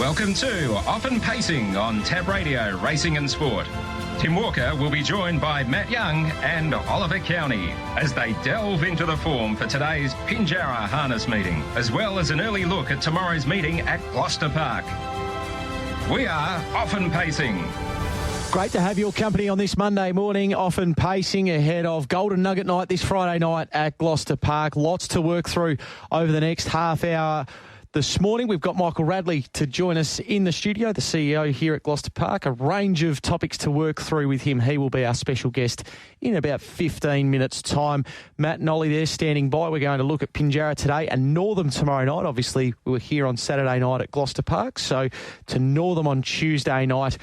Welcome to Often Pacing on Tab Radio, Racing and Sport. Tim Walker will be joined by Matt Young and Oliver County as they delve into the form for today's Pinjarra harness meeting, as well as an early look at tomorrow's meeting at Gloucester Park. We are Often Pacing. Great to have your company on this Monday morning, Often Pacing ahead of Golden Nugget night this Friday night at Gloucester Park. Lots to work through over the next half hour. This morning, we've got Michael Radley to join us in the studio, the CEO here at Gloucester Park. A range of topics to work through with him. He will be our special guest in about 15 minutes' time. Matt and Ollie there standing by. We're going to look at Pinjarra today and Northam tomorrow night. Obviously, we were here on Saturday night at Gloucester Park, so to Northam on Tuesday night.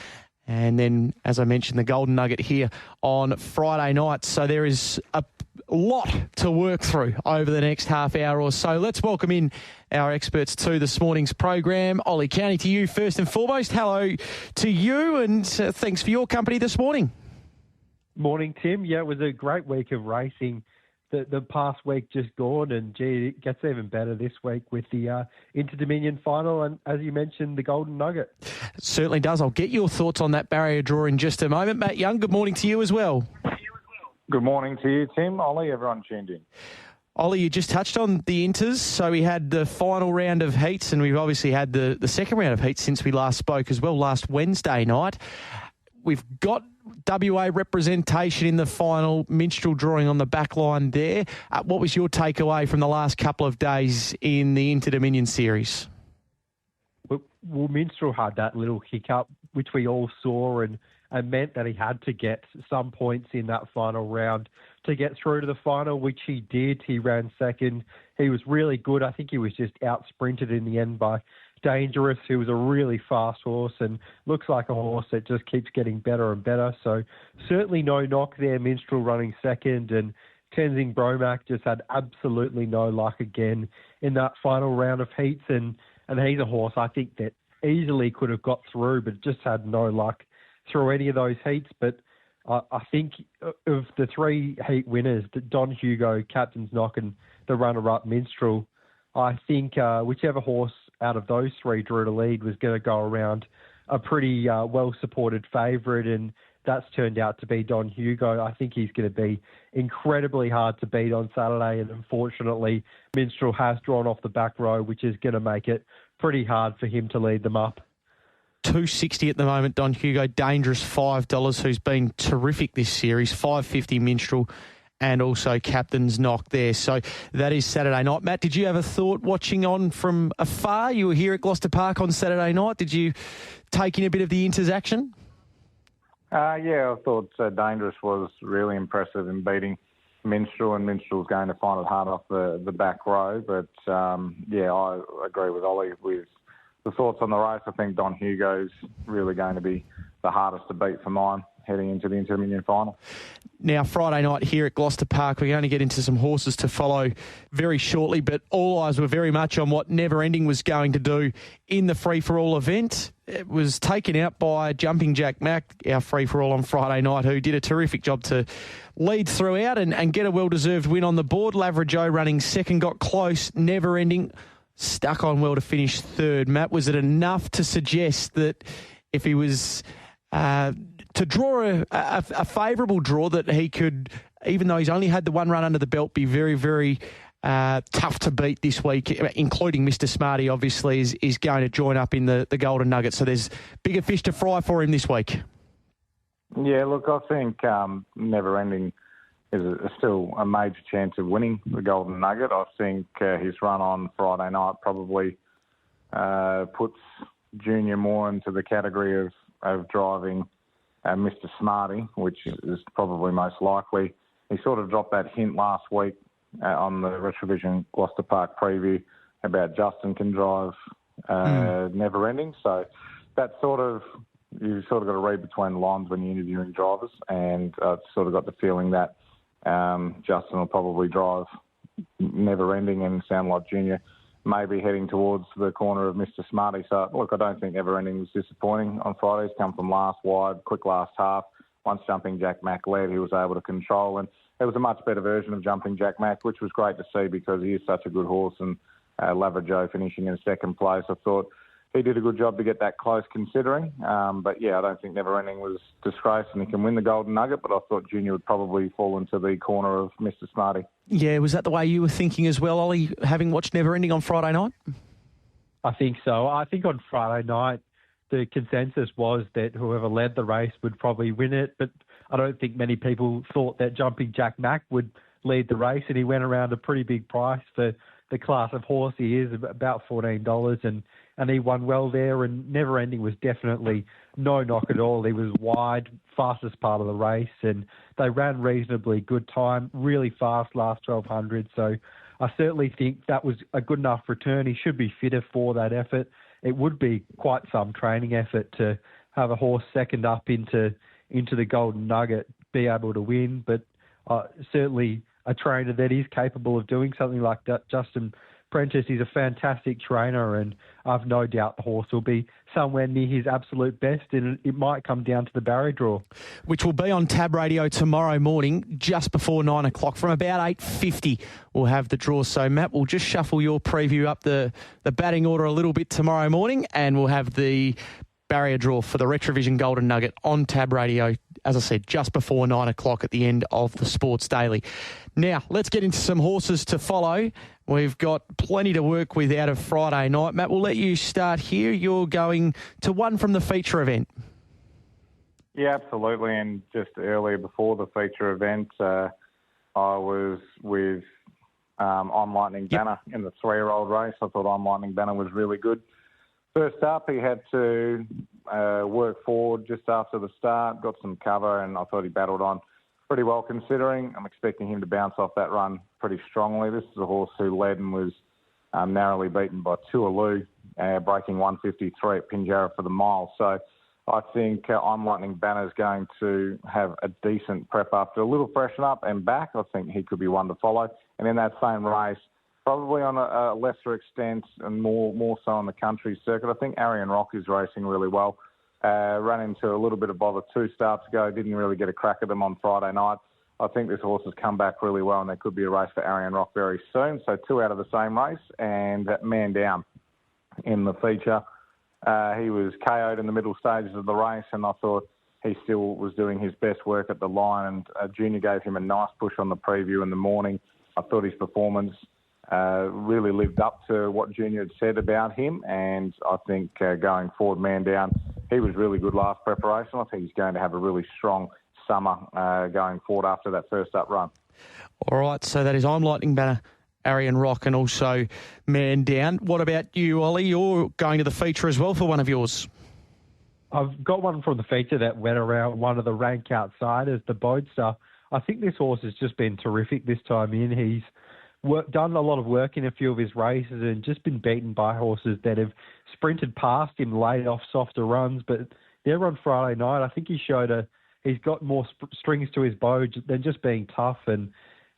And then, as I mentioned, the Golden Nugget here on Friday night. So there is a lot to work through over the next half hour or so. Let's welcome in our experts to this morning's program. Ollie County, to you first and foremost. Hello to you, and thanks for your company this morning. Morning, Tim. Yeah, it was a great week of racing. The past week just gone, and gee, it gets even better this week with the Inter-Dominion final and, as you mentioned, the Golden Nugget. It certainly does. I'll get your thoughts on that barrier draw in just a moment. Matt Young, good morning to you as well. Good morning to you, Tim, Ollie, everyone tuned in. Ollie, you just touched on the Inters. So we had the final round of heats, and we've obviously had the second round of heats since we last spoke as well, last Wednesday night. We've got WA representation in the final, Minstrel drawing on the back line there. What was your takeaway from the last couple of days in the Inter-Dominion series? Well, Minstrel had that little hiccup, which we all saw, and meant that he had to get some points in that final round to get through to the final, which he did. He ran second. He was really good. I think he was just out-sprinted in the end by Dangerous, who was a really fast horse and looks like a horse that just keeps getting better and better. So certainly no knock there, Minstrel running second, and Tenzing Bromack just had absolutely no luck again in that final round of heats. And he's a horse I think that easily could have got through, but just had no luck through any of those heats. But I think of the three heat winners, Don Hugo, Captain's Knock, and the runner-up Minstrel, I think whichever horse out of those three drew the lead was going to go around a pretty well-supported favourite, and that's turned out to be Don Hugo. I think he's going to be incredibly hard to beat on Saturday, and unfortunately, Minstrel has drawn off the back row, which is going to make it pretty hard for him to lead them up. $2.60 at the moment, Don Hugo. Dangerous, $5, who's been terrific this series. $5.50 Minstrel, and also Captain's Knock there. So that is Saturday night. Matt, did you have a thought watching on from afar? You were here at Gloucester Park on Saturday night. Did you take in a bit of the Inters action? Yeah, I thought Dangerous was really impressive in beating Minstrel, and Minstrel's going to find it hard off the back row. But, yeah, I agree with Ollie with the thoughts on the race. I think Don Hugo's really going to be the hardest to beat for mine heading into the Inter-Dominion final. Now, Friday night here at Gloucester Park, we're going to get into some horses to follow very shortly, but all eyes were very much on what Never Ending was going to do in the free-for-all event. It was taken out by Jumping Jack Mac, our free-for-all on Friday night, who did a terrific job to lead throughout and get a well-deserved win on the board. Laverageau running second, got close. Never Ending stuck on well to finish third. Matt, was it enough to suggest that if he was to draw a favourable draw, that he could, even though he's only had the one run under the belt, be very, very tough to beat this week, including Mr. Smarty, obviously, is going to join up in the Golden Nugget. So there's bigger fish to fry for him this week. Yeah, look, I think Never Ending is still a major chance of winning the Golden Nugget. I think his run on Friday night probably puts Junior more into the category of driving Mr. Smarty, which is probably most likely. He sort of dropped that hint last week on the Retrovision Gloucester Park preview about Justin can drive Never Ending. So that you've sort of got to read between the lines when you're interviewing drivers, and I've sort of got the feeling that Justin will probably drive Never Ending and sound like Junior maybe heading towards the corner of Mr. Smarty. So, look, I don't think Never Ending was disappointing on Friday. He's come from last wide, quick last half. Once Jumping Jack Mac led, he was able to control. And it was a much better version of Jumping Jack Mac, which was great to see because he is such a good horse. And Laverageau finishing in second place, I thought he did a good job to get that close considering. But, yeah, I don't think Never Ending was disgraced and he can win the Golden Nugget, but I thought Junior would probably fall into the corner of Mr. Smarty. Yeah, was that the way you were thinking as well, Ollie, having watched Never Ending on Friday night? I think so. I think on Friday night, the consensus was that whoever led the race would probably win it, but I don't think many people thought that Jumping Jack Mack would lead the race, and he went around a pretty big price for the class of horse he is, about $14, and he won well there, and Never Ending was definitely no knock at all. He was wide, fastest part of the race, and they ran reasonably good time, really fast last 1200, so I certainly think that was a good enough return. He should be fitter for that effort. It would be quite some training effort to have a horse second up into the Golden Nugget, be able to win, but certainly a trainer that is capable of doing something like that. Justin Prentice is a fantastic trainer, and I've no doubt the horse will be somewhere near his absolute best, and it might come down to the barrier draw. Which will be on Tab Radio tomorrow morning, just before 9 o'clock. From about 8:50, we'll have the draw. So, Matt, we'll just shuffle your preview up the batting order a little bit tomorrow morning, and we'll have the barrier draw for the Retrovision Golden Nugget on Tab Radio, as I said, just before 9 o'clock at the end of the Sports Daily. Now, let's get into some horses to follow. We've got plenty to work with out of Friday night. Matt, we'll let you start here. You're going to one from the feature event. Yeah, absolutely. And just earlier before the feature event, I was with I'm Lightning Banner in the 3-year-old race. I thought I'm Lightning Banner was really good. First up, he had to work forward just after the start, got some cover, and I thought he battled on pretty well considering. I'm expecting him to bounce off that run pretty strongly. This is a horse who led and was narrowly beaten by Tualoo, breaking 153 at Pinjarra for the mile. So I think I'm Lightning Banner is going to have a decent prep after a little freshen up and back. I think he could be one to follow. And in that same race, probably on a lesser extent and more so on the country circuit, I think Arian Rock is racing really well. Ran into a little bit of bother 2 starts ago, didn't really get a crack at them on Friday night. I think this horse has come back really well, and there could be a race for Arian Rock very soon. So 2 out of the same race, and Man Down in the feature. He was KO'd in the middle stages of the race, and I thought he still was doing his best work at the line, and Junior gave him a nice push on the preview in the morning. I thought his performance really lived up to what Junior had said about him, and I think going forward, Man Down, he was really good last preparation. I think he's going to have a really strong summer going forward after that first up run. All right, so that is I'm Lightning Banner, Arian Rock, and also Man Down. What about you, Ollie? You're going to the feature as well for one of yours. I've got one from the feature that went around one of the rank outsiders, the Bodester. I think this horse has just been terrific this time in. He's done a lot of work in a few of his races and just been beaten by horses that have sprinted past him late off softer runs. But there on Friday night, I think he showed he's got more strings to his bow than just being tough, and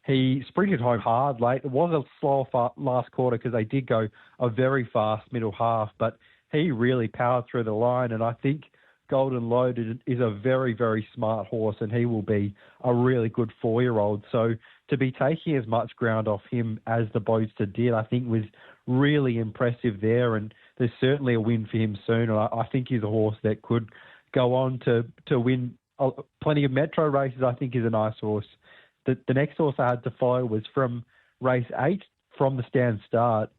he sprinted home hard late. It was a slow last quarter because they did go a very fast middle half, but he really powered through the line, and I think Golden Loaded is a very, very smart horse, and he will be a really good 4-year-old. So to be taking as much ground off him as the Bodester did, I think was really impressive there, and there's certainly a win for him soon. And I think he's a horse that could go on to win plenty of metro races. I think is a nice horse. The next horse I had to follow was from race 8 from the stand start,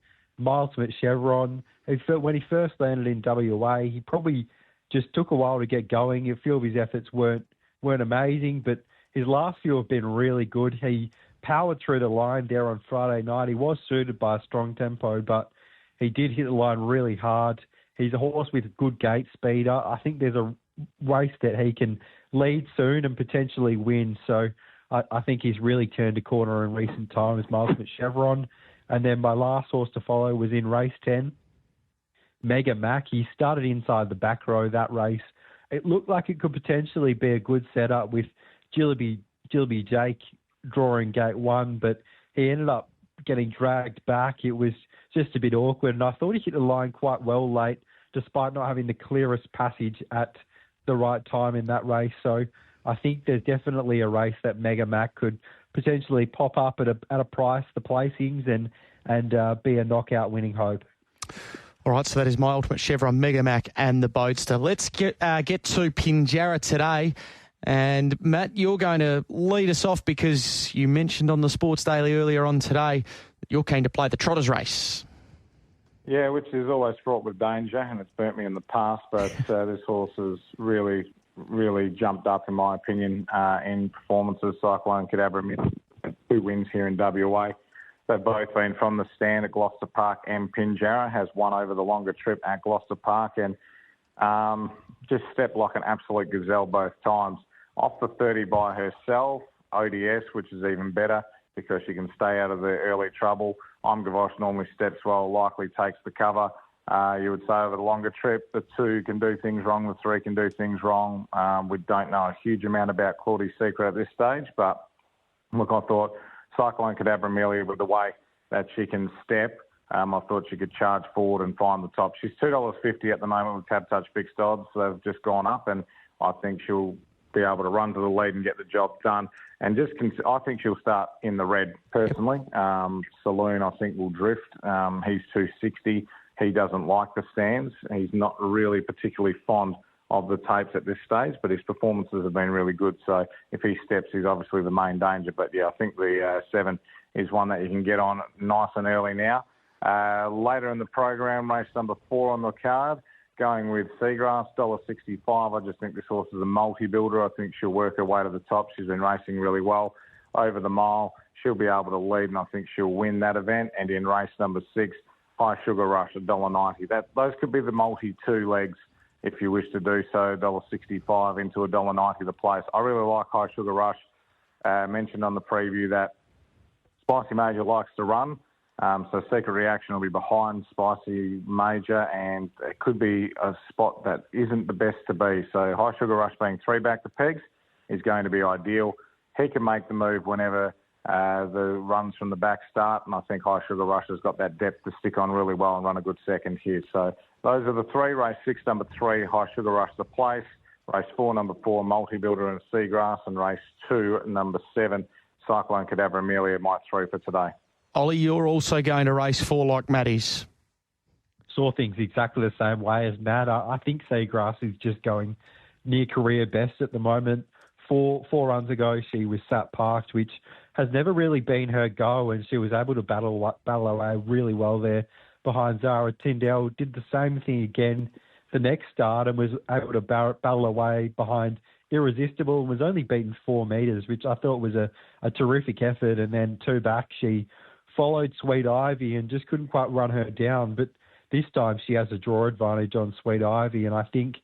Milesmith Chevron. When he first landed in WA, he probably just took a while to get going. A few of his efforts weren't amazing, but his last few have been really good. He powered through the line there on Friday night. He was suited by a strong tempo, but he did hit the line really hard. He's a horse with good gate speed. I think there's a race that he can lead soon and potentially win. So I think he's really turned a corner in recent times, Milesmith Chevron. And then my last horse to follow was in race 10, Mega Mac. He started inside the back row that race. It looked like it could potentially be a good setup with Jillaby Jake drawing gate 1, but he ended up getting dragged back. It was just a bit awkward, and I thought he hit the line quite well late, despite not having the clearest passage at the right time in that race. So I think there's definitely a race that Mega Mac could potentially pop up at a price, the placings, and be a knockout winning hope. All right, so that is My Ultimate Chevron, Mega Mac and the Boatster. Let's get to Pinjarra today. And, Matt, you're going to lead us off because you mentioned on the Sports Daily earlier on today that you're keen to play the Trotters race. Yeah, which is always fraught with danger, and it's burnt me in the past, but this horse has really, really jumped up, in my opinion, in performances. Cyclone Cadabra, 2 wins here in WA. They've both been from the stand at Gloucester Park, and Pinjarra has won over the longer trip at Gloucester Park and just stepped like an absolute gazelle both times. Off the 30 by herself, ODS, which is even better because she can stay out of the early trouble. I'm Gavosh normally steps well, likely takes the cover. You would say over the longer trip, the 2 can do things wrong, the 3 can do things wrong. We don't know a huge amount about Claudie's Secret at this stage, but look, I thought Cyclone Cadabra with the way that she can step, I thought she could charge forward and find the top. She's $2.50 at the moment with Tab Touch fixed odds. They've just gone up, and I think she'll be able to run to the lead and get the job done. And I think she'll start in the red, personally. Saloon, I think, will drift. He's 260. He doesn't like the stands. He's not really particularly fond of the tapes at this stage, but his performances have been really good. So if he steps, he's obviously the main danger. But, yeah, I think the 7 is one that you can get on nice and early now. Later in the program, race number 4 on the card, going with Seagrass, $1.65. I just think this horse is a multi-builder. I think she'll work her way to the top. She's been racing really well over the mile. She'll be able to lead, and I think she'll win that event. And in race number 6, High Sugar Rush, $1.90. Those could be the multi-2 legs if you wish to do so, $1.65 into $1.90 the place. I really like High Sugar Rush. Mentioned on the preview that Spicy Major likes to run. So Secret Reaction will be behind Spicy Major, and it could be a spot that isn't the best to be. So High Sugar Rush being 3 back to pegs is going to be ideal. He can make the move whenever the runs from the back start, and I think High Sugar Rush has got that depth to stick on really well and run a good second here. So those are the 3. Race 6, number 3, High Sugar Rush, the place. Race 4, number 4, Multi-Builder and Seagrass. And race 2, number 7, Cyclone Cadabra Amelia, my 3 for today. Ollie, you're also going to race 4 like Matty's. Saw things exactly the same way as Matt. I think Seagrass is just going near career best at the moment. Four runs ago, she was sat parked, which has never really been her go, and she was able to battle away really well there behind Zara Tyndall. Did the same thing again the next start and was able to battle away behind Irresistible and was only beaten 4 metres, which I thought was a terrific effort. And then 2 back, she followed Sweet Ivy and just couldn't quite run her down. But this time she has a draw advantage on Sweet Ivy, and I think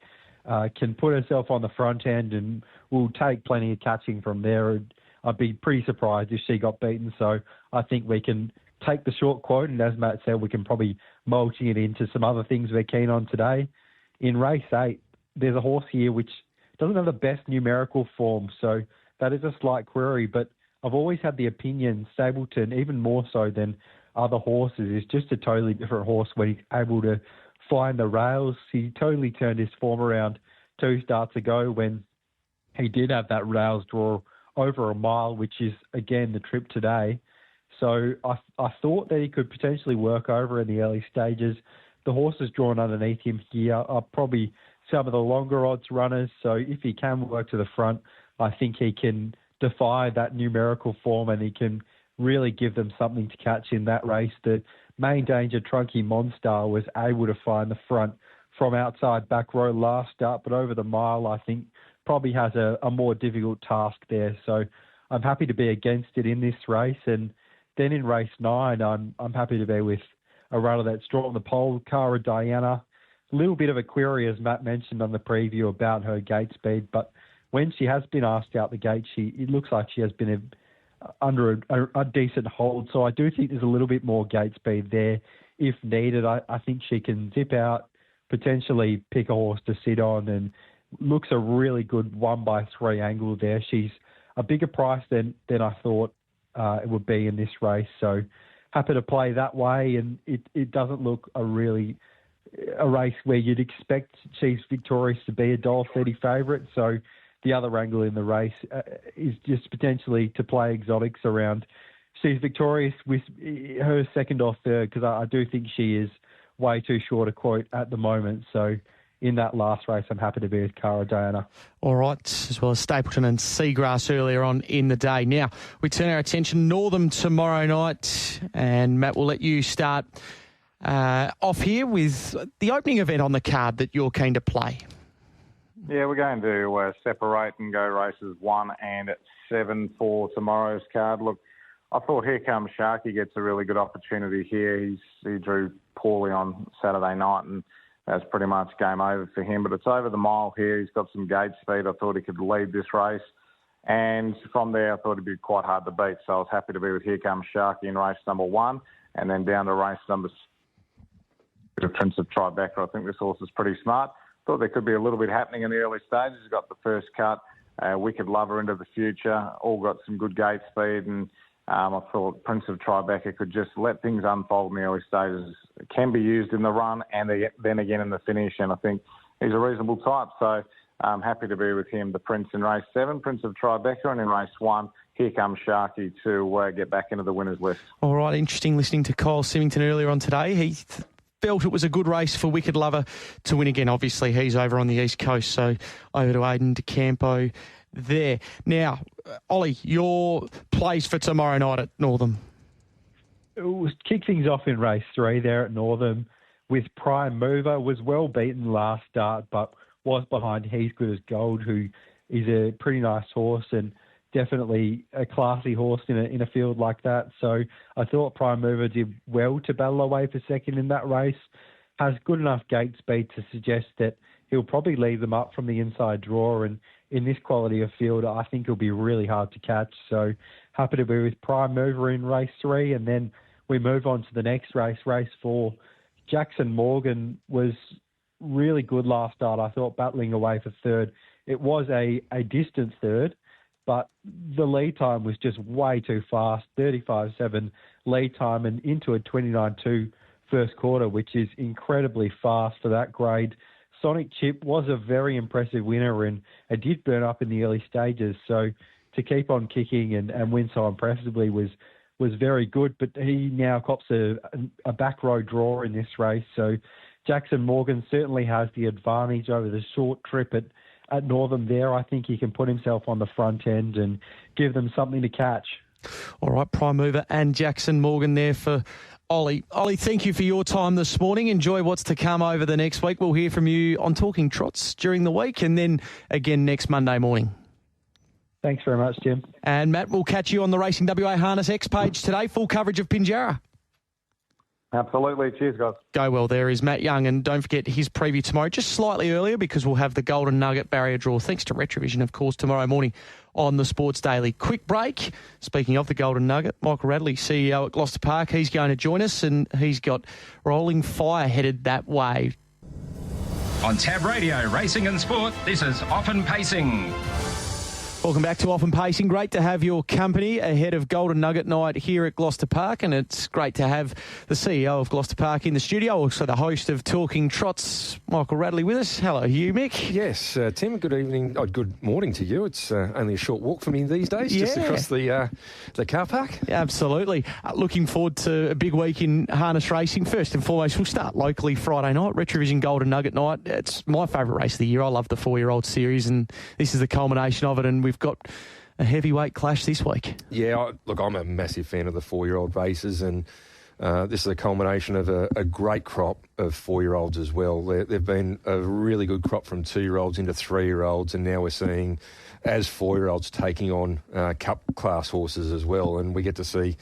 can put herself on the front end and will take plenty of catching from there. I'd be pretty surprised if she got beaten. So I think we can take the short quote, and as Matt said, we can probably multi it into some other things we're keen on today. In race 8, there's a horse here which doesn't have the best numerical form, so that is a slight query, but I've always had the opinion Stapleton, even more so than other horses, is just a totally different horse when he's able to find the rails. He totally turned his form around 2 starts ago when he did have that rails draw over a mile, which is, again, the trip today. So I thought that he could potentially work over in the early stages. The horses drawn underneath him here are probably some of the longer odds runners. So if he can work to the front, I think he can defy that numerical form and he can really give them something to catch in that race. The main danger, Trunky Monstar, was able to find the front from outside back row last start, but over the mile, I think probably has a more difficult task there. So I'm happy to be against it in this race. And then in race 9, I'm happy to be with a runner that's drawn the pole, Cara Diana. A little bit of a query, as Matt mentioned on the preview, about her gate speed, but when she has been asked out the gate, it looks like she has been under a decent hold. So I do think there's a little bit more gate speed there if needed. I think she can zip out, potentially pick a horse to sit on, and looks a really good 1/3 angle there. She's a bigger price than I thought it would be in this race. So happy to play that way, and it doesn't look a race where you'd expect She's Victorious to be a $1.30 favourite. So the other angle in the race is just potentially to play exotics around She's Victorious with her second or third, because I do think she is way too short a quote at the moment. So in that last race, I'm happy to be with Cara Diana. All right, as well as Stapleton and Seagrass earlier on in the day. Now, we turn our attention Northam tomorrow night, and Matt, we'll let you start off here with the opening event on the card that you're keen to play. Yeah, we're going to separate and go races 1 and 7 for tomorrow's card. Look, I thought Here Comes Sharky gets a really good opportunity here. He drew poorly on Saturday night, and that's pretty much game over for him. But it's over the mile here. He's got some gate speed. I thought he could lead this race. And from there, I thought he'd be quite hard to beat. So I was happy to be with Here Comes Sharky in race number 1. And then down to race number 6, Prince of Tribeca. I think this horse is pretty smart. Thought there could be a little bit happening in the early stages. He's got the first cut. Wicked Lover into the future. All got some good gate speed. And I thought Prince of Tribeca could just let things unfold in the early stages. It can be used in the run and then again in the finish, and I think he's a reasonable type. So I'm happy to be with him, the Prince in race 7, Prince of Tribeca, and in race 1, Here Comes Sharky to get back into the winners list. All right, interesting listening to Kyle Symington earlier on today. He felt it was a good race for Wicked Lover to win again. Obviously, he's over on the East Coast, so over to Aidan DeCampo there. Now, Ollie, your plays for tomorrow night at Northam. We'll kick things off in race 3 there at Northam with Prime Mover. Was well beaten last start, but was behind He's Good as Gold, who is a pretty nice horse and definitely a classy horse in a field like that. So I thought Prime Mover did well to battle away for second in that race. Has good enough gate speed to suggest that he'll probably lead them up from the inside draw, and in this quality of field, I think he'll be really hard to catch. So happy to be with Prime Mover in race 3, and then we move on to the next race, race 4. Jackson Morgan was really good last start, I thought, battling away for third. It was a distant third, but the lead time was just way too fast, 35.7 lead time and into a 29.2 first quarter, which is incredibly fast for that grade. Sonic Chip was a very impressive winner, and it did burn up in the early stages. So to keep on kicking and win so impressively was very good. But he now cops a back row draw in this race. So Jackson Morgan certainly has the advantage over the short trip at Northam there. I think he can put himself on the front end and give them something to catch. All right, Prime Mover and Jackson Morgan there for Ollie. Ollie, thank you for your time this morning. Enjoy what's to come over the next week. We'll hear from you on Talking Trots during the week and then again next Monday morning. Thanks very much, Jim. And Matt, we'll catch you on the Racing WA Harness X page today. Full coverage of Pinjarra. Absolutely. Cheers, guys. Go well. There is Matt Young, and don't forget his preview tomorrow, just slightly earlier because we'll have the Golden Nugget barrier draw, thanks to Retrovision, of course, tomorrow morning on the Sports Daily. Quick break. Speaking of the Golden Nugget, Michael Radley, CEO at Gloucester Park, he's going to join us, and he's got Rolling Fire headed that way. On Tab Radio, Racing and Sport, this is Often Pacing. Welcome back to Often Pacing. Great to have your company ahead of Golden Nugget night here at Gloucester Park, and it's great to have the CEO of Gloucester Park in the studio, also the host of Talking Trots, Michael Radley, with us. Hello, you, Mick. Yes, Tim, good evening. Oh, good morning to you. It's only a short walk for me these days, just across the car park. Absolutely. Looking forward to a big week in harness racing. First and foremost, we'll start locally Friday night, Retrovision Golden Nugget night. It's my favourite race of the year. I love the 4-year-old series, and this is the culmination of it, and we've got a heavyweight clash this week. Yeah, look, I'm a massive fan of the 4-year-old races, and this is a culmination of a great crop of 4-year-olds as well. They've been a really good crop from 2-year-olds into 3-year-olds, and now we're seeing as 4-year-olds taking on cup class horses as well, and we get to see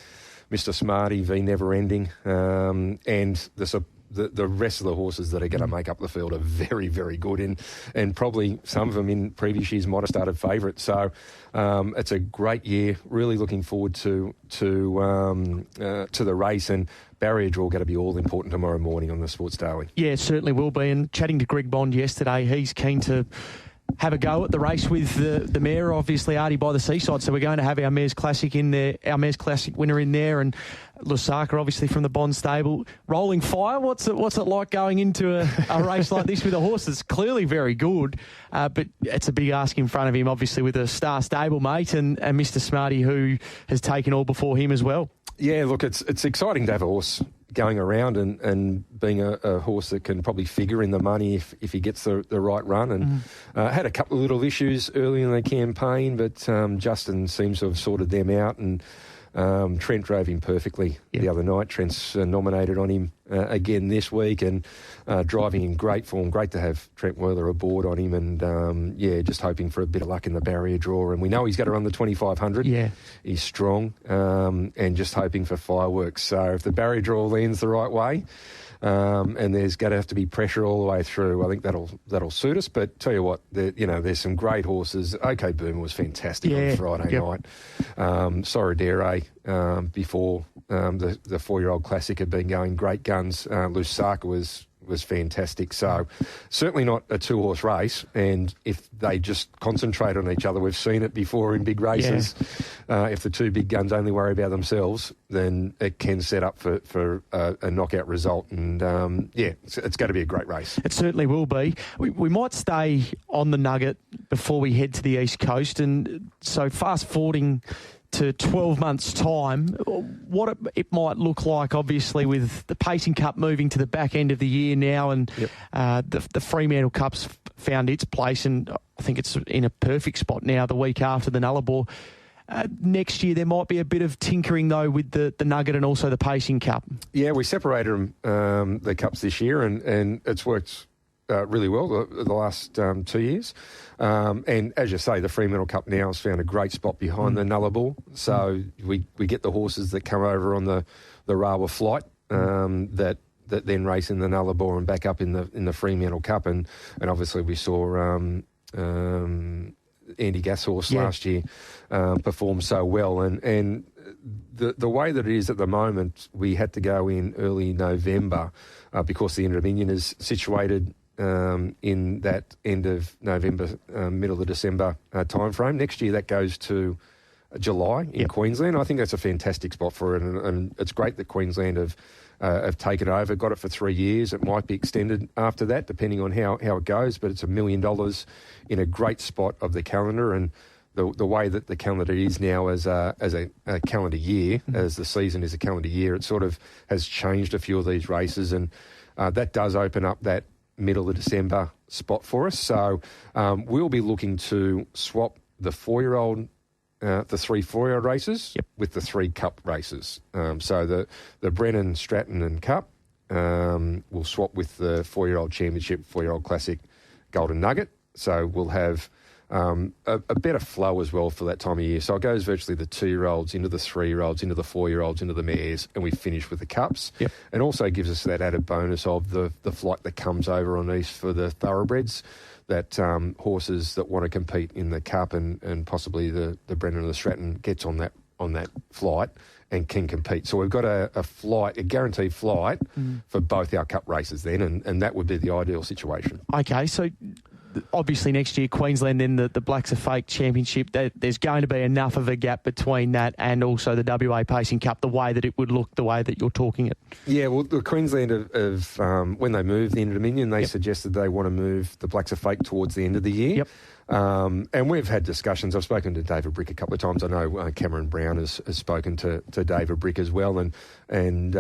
Mr. Smarty v Never Ending, and the rest of the horses that are going to make up the field are very, very good, and probably some of them in previous years might have started favourites. So it's a great year. Really looking forward to the race, and barrier draw going to be all important tomorrow morning on the Sports Daily. Yeah, it certainly will be. And chatting to Greg Bond yesterday, he's keen to have a go at the race with the mare, obviously Artie by the Seaside. So we're going to have our Mares Classic in there, our Mares Classic winner in there, and Lusaka obviously from the Bond stable. Rolling Fire, what's it like going into a race like this with a horse that's clearly very good, but it's a big ask in front of him, obviously with a star stable mate and Mr. Smarty, who has taken all before him as well. Yeah, look, it's exciting to have a horse going around and being a horse that can probably figure in the money if he gets the right run. And had a couple of little issues early in the campaign, but Justin seems to have sorted them out. And Trent drove him perfectly the other night. Trent's nominated on him again this week, and driving in great form. Great to have Trent Wheeler aboard on him, and just hoping for a bit of luck in the barrier draw. And we know he's going to run the 2500. Yeah, he's strong, and just hoping for fireworks. So if the barrier draw lands the right way, and there's going to have to be pressure all the way through, I think that'll suit us. But tell you what, there's some great horses. OK Boomer was fantastic on Friday night. Sorodere before the 4-year-old classic had been going great guns. Lusaka was fantastic. So certainly not a 2-horse race. And if they just concentrate on each other, we've seen it before in big races. If the 2 big guns only worry about themselves, then it can set up for a knockout result. And it's going to be a great race. It certainly will be. We might stay on the Nugget before we head to the East Coast. And so fast forwarding to 12 months' time, what it might look like, obviously, with the Pacing Cup moving to the back end of the year now, and the Fremantle Cup's found its place, and I think it's in a perfect spot now the week after the Nullarbor. Next year there might be a bit of tinkering, though, with the Nugget and also the Pacing Cup. Yeah, we separated them, the Cups this year, and it's worked really well the last 2 years. And as you say, the Fremantle Cup now has found a great spot behind the Nullarbor. So we get the horses that come over on the Rawa flight that then race in the Nullarbor and back up in the Fremantle Cup. And obviously we saw Andy Gashorse last year perform so well. And the way that it is at the moment, we had to go in early November because the Inter-Dominion is situated in that end of November, middle of December time frame. Next year that goes to July in Queensland. I think that's a fantastic spot for it, and it's great that Queensland have taken it over, got it for 3 years. It might be extended after that, depending on how it goes, but it's $1 million in a great spot of the calendar. And the way that the calendar is now as a calendar year, as the season is a calendar year, it sort of has changed a few of these races, and that does open up that middle of December spot for us. So we'll be looking to swap the 4-year-old, the 3 4-year-old races with the 3 Cup races. So the Brennan, Stratton and Cup will swap with the 4-year-old Championship, 4-year-old Classic, Golden Nugget. So we'll have a better flow as well for that time of year. So it goes virtually the 2-year-olds into the 3-year-olds, into the 4-year-olds, into the mares, and we finish with the Cups. And also gives us that added bonus of the flight that comes over on East for the thoroughbreds, that horses that want to compete in the Cup and possibly the Brennan and the Stratton gets on that flight and can compete. So we've got a guaranteed flight for both our Cup races then, and that would be the ideal situation. Okay, so obviously next year Queensland, then the Blacks Are Fake Championship, there's going to be enough of a gap between that and also the WA Pacing Cup, the way that it would look, the way that you're talking it. Yeah, well, the Queensland have when they moved the Inter-Dominion, they suggested they want to move the Blacks Are Fake towards the end of the year. And we've had discussions. I've spoken to David Brick a couple of times. I know Cameron Brown has spoken to David Brick as well. And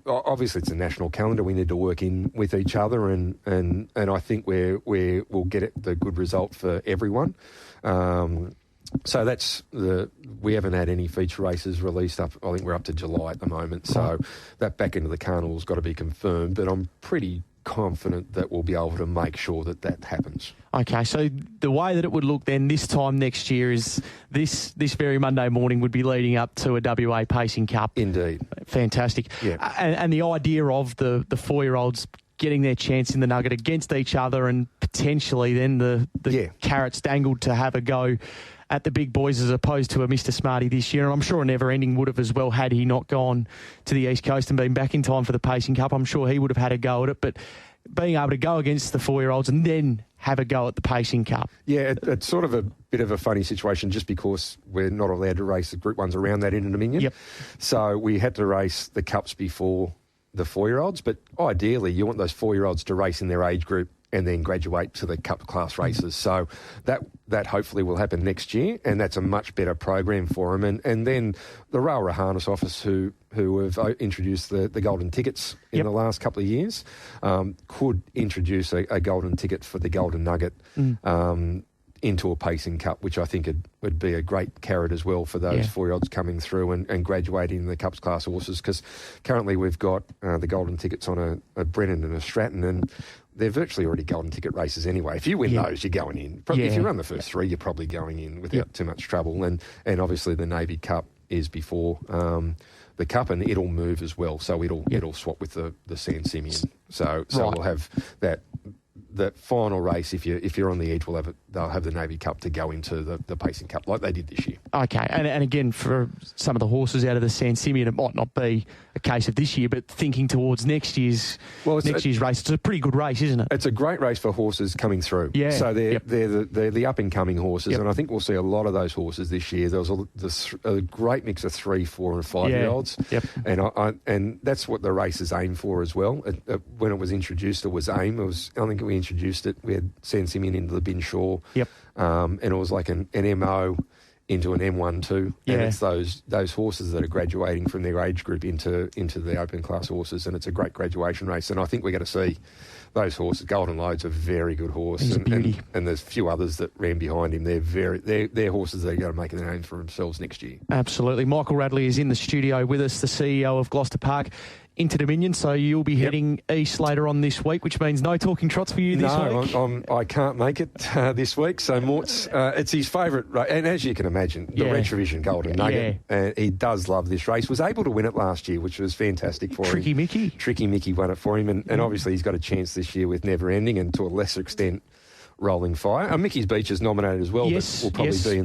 obviously it's a national calendar. We need to work in with each other, and I think we'll get the good result for everyone. So we haven't had any feature races released up. I think we're up to July at the moment. So that back into the carnival's got to be confirmed. But I'm pretty confident that we'll be able to make sure that happens. Okay, so the way that it would look then this time next year is this very Monday morning would be leading up to a WA Pacing Cup. Indeed. Fantastic. Yeah. And the idea of the 4-year-olds getting their chance in the Nugget against each other, and potentially then the carrots dangled to have a go at the big boys as opposed to a Mr. Smarty this year. And I'm sure Never Ending would have as well, had he not gone to the East Coast and been back in time for the Pacing Cup. I'm sure he would have had a go at it. But being able to go against the 4-year-olds and then have a go at the Pacing Cup. Yeah, it's sort of a bit of a funny situation just because we're not allowed to race the Group 1s around that Inter-Dominion. So we had to race the Cups before the 4-year-olds. But ideally, you want those 4-year-olds to race in their age group and then graduate to the Cup class races. So that hopefully will happen next year, and that's a much better program for him. And then the Railway Harness Office, who have introduced the golden tickets in the last couple of years, could introduce a golden ticket for the Golden Nugget into a Pacing Cup, which I think would be a great carrot as well for those 4-year-olds coming through and graduating the Cups class horses, because currently we've got the golden tickets on a Brennan and a Stratton, and they're virtually already golden ticket races anyway. If you win those, you're going in. Probably, if you run the first 3, you're probably going in without too much trouble. And obviously the Navy Cup is before the Cup, and it'll move as well. So it'll swap with the San Simeon. So we'll have the final race. If you're on the edge, they'll have the Navy Cup to go into the Pacing Cup like they did this year. Okay, and again, for some of the horses out of the San Simeon, it might not be a case of this year, but thinking towards next year's race, it's a pretty good race, isn't it? It's a great race for horses coming through. Yeah. So they're the up and coming horses, and I think we'll see a lot of those horses this year. There was a great mix of 3, 4, and 5-year-olds, and that's what the races aim for as well. When it was introduced, it was aim. I think we introduced it. We had San Simeon into the Bin Shaw. And it was like an MO into an M1-2, and it's those horses that are graduating from their age group into the open class horses, and it's a great graduation race. And I think we're going to see those horses. Golden Lode's a very good horse, He's a beauty. And there's a few others that ran behind him. They're horses that are going to make a name for themselves next year. Absolutely. Michael Radley is in the studio with us, the CEO of Gloucester Park into Dominion, so you'll be heading east later on this week, which means no talking trots for you this week. No, I can't make it this week, so Mort's, it's his favourite race, and as you can imagine, the Retrovision Golden Nugget, and he does love this race. Was able to win it last year, which was fantastic for him. Tricky Mickey won it for him, and obviously he's got a chance this year with Never Ending, and to a lesser extent Rolling Fire. And Mickey's Beach is nominated as well, but will probably be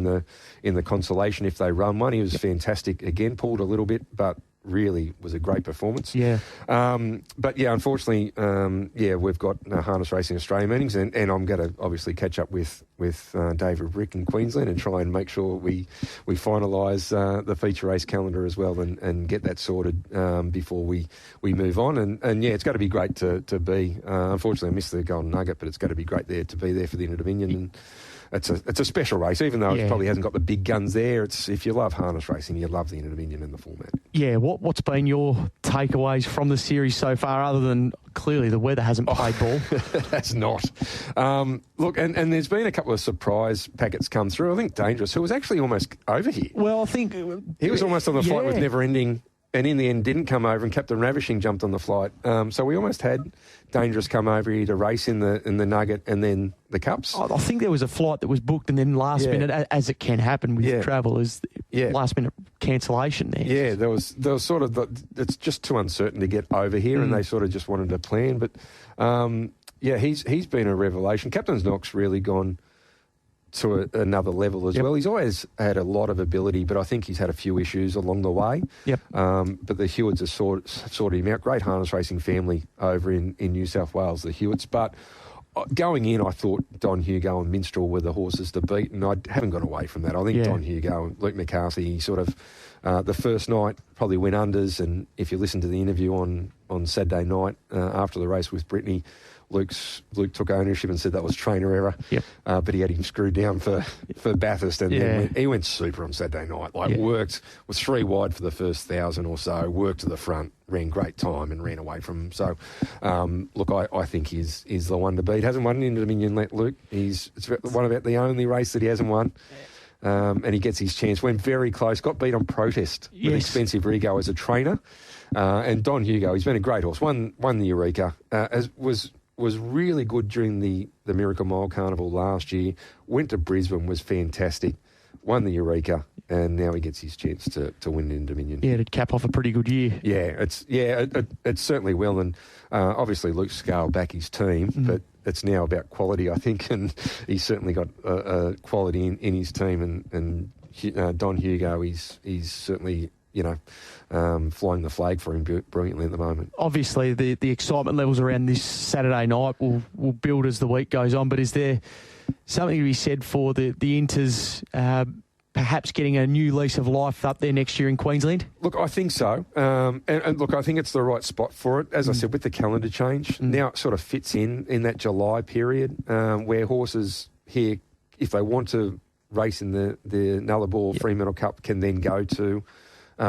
in the consolation if they run one. He was fantastic again, pulled a little bit, but really was a great performance. But unfortunately, we've got Harness Racing Australia meetings, and I'm going to obviously catch up with David Rick in Queensland and try and make sure we finalise the feature race calendar as well, and get that sorted before we move on. And it's got to be great to be. Unfortunately, I missed the Golden Nugget, but it's got to be great to be there for the Inter-Dominion. And it's a special race, even though it probably hasn't got the big guns there. It's, if you love harness racing, you love the Inter-Dominion in the format. Yeah, what's been your takeaways from the series so far, other than clearly the weather hasn't played ball? That's not. Look, and there's been a couple of surprise packets come through. I think Dangerous, who was actually almost over here. Well, I think he was almost on the flight with Never Ending, and in the end didn't come over, and Captain Ravishing jumped on the flight. So we almost had Dangerous come over here to race in the Nugget and then the Cups. I think there was a flight that was booked, and then last minute, as it can happen with travel, is last minute cancellation there. Yeah, there was sort of it's just too uncertain to get over here, and they sort of just wanted to plan. But he's been a revelation. Captain's Knock's really gone to another level as well. He's always had a lot of ability, but I think he's had a few issues along the way. But the Hewitts have sorted him out. Great harness racing family over in New South Wales, the Hewitts. But going in, I thought Don Hugo and Minstrel were the horses to beat, and I haven't got away from that. I think Don Hugo and Luke McCarthy sort of, the first night probably went unders, and if you listen to the interview on Saturday night after the race with Brittany, Luke took ownership and said that was trainer error, but he had him screwed down for Bathurst, and then he went super on Saturday night. Worked, was 3 wide for the first 1,000 or so, worked to the front, ran great time and ran away from him. So, look, I think he's the one to beat. Hasn't won in Dominion, Luke. It's one about the only race that he hasn't won. And he gets his chance. Went very close, got beat on protest with Expensive Rigo as a trainer. And Don Hugo, he's been a great horse. Won the Eureka, was really good during the Miracle Mile Carnival last year. Went to Brisbane, was fantastic. Won the Eureka, and now he gets his chance to win in Dominion. Yeah, to cap off a pretty good year. It certainly will. And obviously Luke's scaled back his team, but it's now about quality, I think, and he's certainly got quality in his team. And Don Hugo, he's certainly flying the flag for him brilliantly at the moment. Obviously, the excitement levels around this Saturday night will build as the week goes on, but is there something to be said for the Inters perhaps getting a new lease of life up there next year in Queensland? Look, I think so. And look, I think it's the right spot for it. As I said, with the calendar change, now it sort of fits in that July period where horses here, if they want to race in the Nullarbor Fremantle Cup, can then go to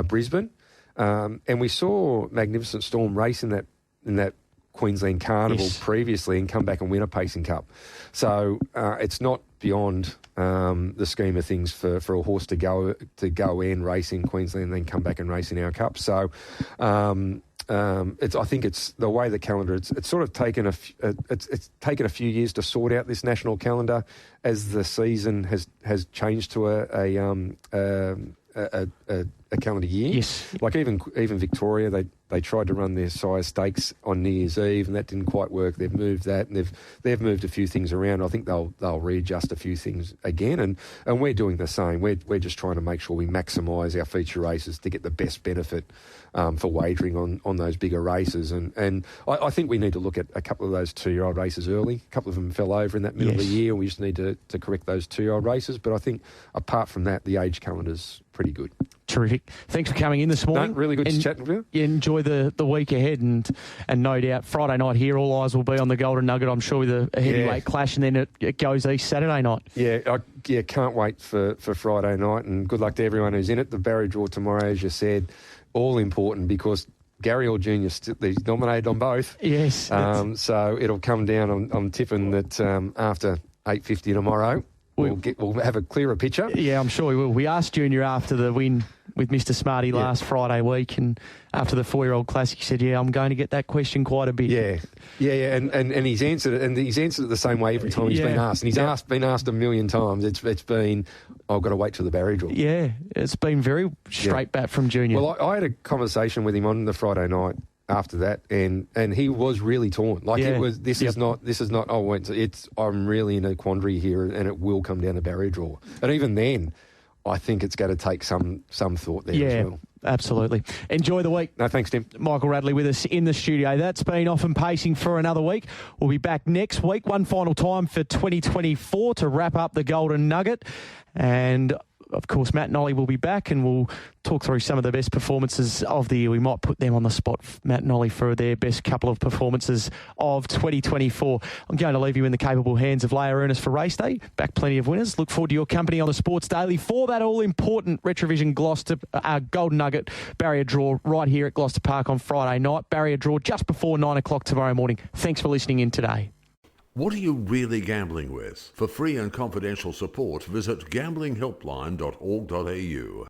Brisbane. And we saw Magnificent Storm race in that Queensland Carnival previously and come back and win a Pacing Cup. So it's not beyond the scheme of things for a horse to go and race in Queensland and then come back and race in our Cup. So I think it's the way the calendar. It's sort of taken it's taken a few years to sort out this national calendar as the season has changed to a calendar year. Yes. Like even Victoria, they tried to run their Sire Stakes on New Year's Eve, and that didn't quite work. They've moved that, and they've moved a few things around. I think they'll readjust a few things again, and we're doing the same. We're just trying to make sure we maximise our feature races to get the best benefit for wagering on those bigger races. And I think we need to look at a couple of those 2-year-old races early. A couple of them fell over in that middle of the year. We just need to correct those 2-year-old races. But I think apart from that, the age calendar's pretty good. Terrific. Thanks for coming in this morning. No, really good to chat with you. Enjoy the week ahead, and no doubt Friday night here, all eyes will be on the Golden Nugget, I'm sure, with a heavyweight clash, and then it goes east Saturday night. Yeah, I can't wait for Friday night, and good luck to everyone who's in it. The barrier draw tomorrow, as you said, all important because Gary Orr Jr. He's nominated on both. Yes. So it'll come down. I'm tipping that after 8:50 tomorrow, we'll have a clearer picture. Yeah, I'm sure we will. We asked Junior after the win with Mr. Smarty last Friday week, and after the 4-year-old classic, he said, I'm going to get that question quite a bit. Yeah, and he's answered it, and he's answered it the same way every time he's been asked. And he's been asked a million times. It's been, I've got to wait till the barrier draw. Yeah, it's been very straight bat from Junior. Well, I had a conversation with him on the Friday night after that, and he was really torn. This is not. Oh, I'm really in a quandary here, and it will come down to barrier draw. And even then, I think it's going to take some thought there as well. Absolutely. Enjoy the week. No, thanks, Tim. Michael Radley with us in the studio. That's been Off and Pacing for another week. We'll be back next week, one final time for 2024 to wrap up the Golden Nugget. And of course, Matt and Ollie will be back, and we'll talk through some of the best performances of the year. We might put them on the spot, Matt and Ollie, for their best couple of performances of 2024. I'm going to leave you in the capable hands of Leah Ernest for race day. Back plenty of winners. Look forward to your company on the Sports Daily for that all-important Retrovision Gloucester Golden Nugget barrier draw right here at Gloucester Park on Friday night. Barrier draw just before 9 o'clock tomorrow morning. Thanks for listening in today. What are you really gambling with? For free and confidential support, visit gamblinghelpline.org.au.